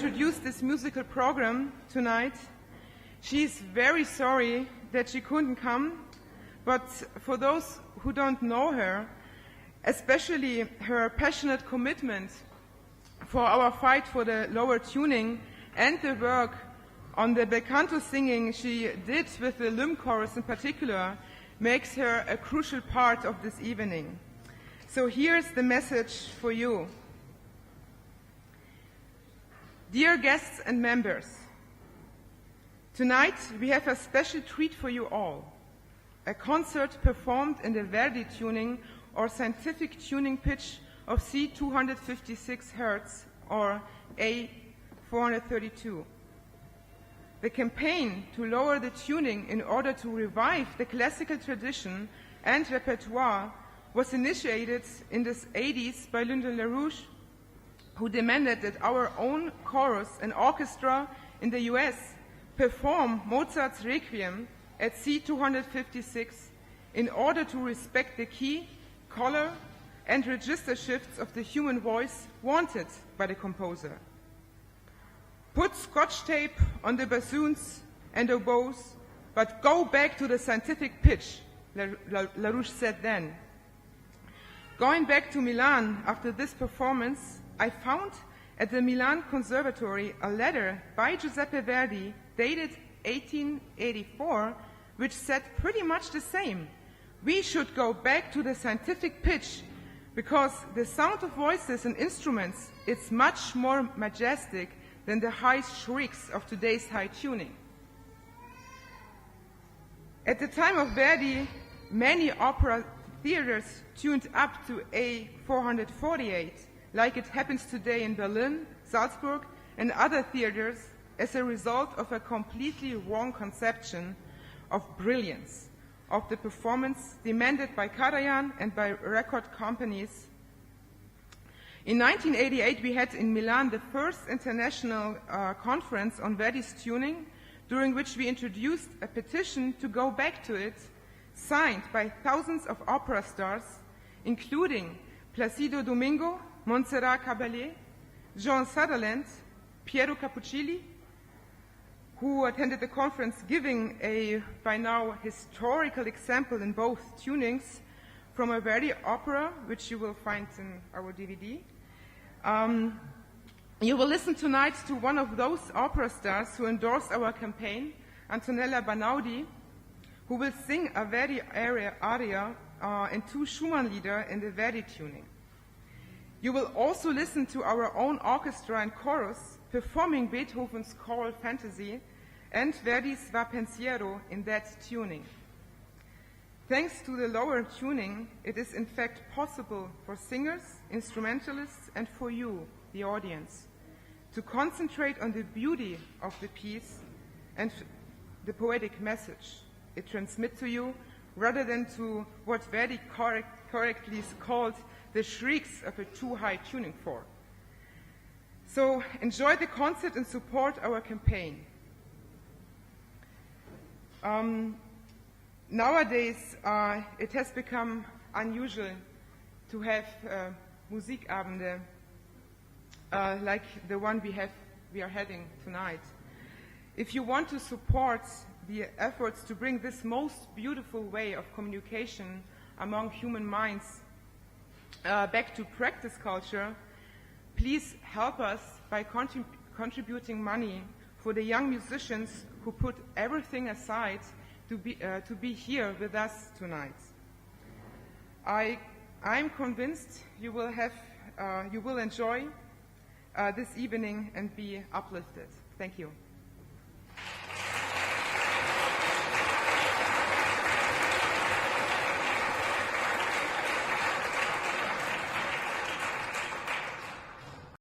introduce this musical program tonight. She's very sorry that she couldn't come, but for those who don't know her, especially her passionate commitment for our fight for the lower tuning and the work on the bel canto singing she did with the Lüm chorus in particular makes her a crucial part of this evening. So here's the message for you. Dear guests and members, tonight we have a special treat for you all. A concert performed in the Verdi tuning or scientific tuning pitch of C 256 Hz or A 432. The campaign to lower the tuning in order to revive the classical tradition and repertoire was initiated in the 80s by Lyndon LaRouche, who demanded that our own chorus and orchestra in the US perform Mozart's Requiem at C 256 in order to respect the key, color, and register shifts of the human voice wanted by the composer. Put scotch tape on the bassoons and oboes, but go back to the scientific pitch, LaRouche said then. Going back to Milan after this performance, I found at the Milan Conservatory a letter by Giuseppe Verdi dated 1884, which said pretty much the same. We should go back to the scientific pitch because the sound of voices and instruments is much more majestic than the high shrieks of today's high tuning. At the time of Verdi, many opera theaters tuned up to A448, like it happens today in Berlin, Salzburg, and other theaters as a result of a completely wrong conception of brilliance of the performance demanded by Karajan and by record companies. In 1988, we had in Milan the first international conference on Verdi's tuning, during which we introduced a petition to go back to it, signed by thousands of opera stars, including Placido Domingo, Montserrat Caballé, Jean Sutherland, Piero Cappuccilli, who attended the conference, giving a, by now, historical example in both tunings from a Verdi opera, which you will find in our DVD. You will listen tonight to one of those opera stars who endorsed our campaign, Antonella Banaudi, who will sing a Verdi aria and two Schumann lieder in the Verdi tuning. You will also listen to our own orchestra and chorus performing Beethoven's Choral Fantasy and Verdi's Pensiero in that tuning. Thanks to the lower tuning, it is in fact possible for singers, instrumentalists, and for you, the audience, to concentrate on the beauty of the piece and the poetic message it transmits to you, rather than to what Verdi correctly called the shrieks of a too high tuning fork. So enjoy the concert and support our campaign. Nowadays, it has become unusual to have Musikabende like the one we are having tonight. If you want to support the efforts to bring this most beautiful way of communication among human minds back to practice culture, please help us by contributing money for the young musicians who put everything aside to be here with us tonight. I'm convinced you will enjoy this evening and be uplifted. Thank you.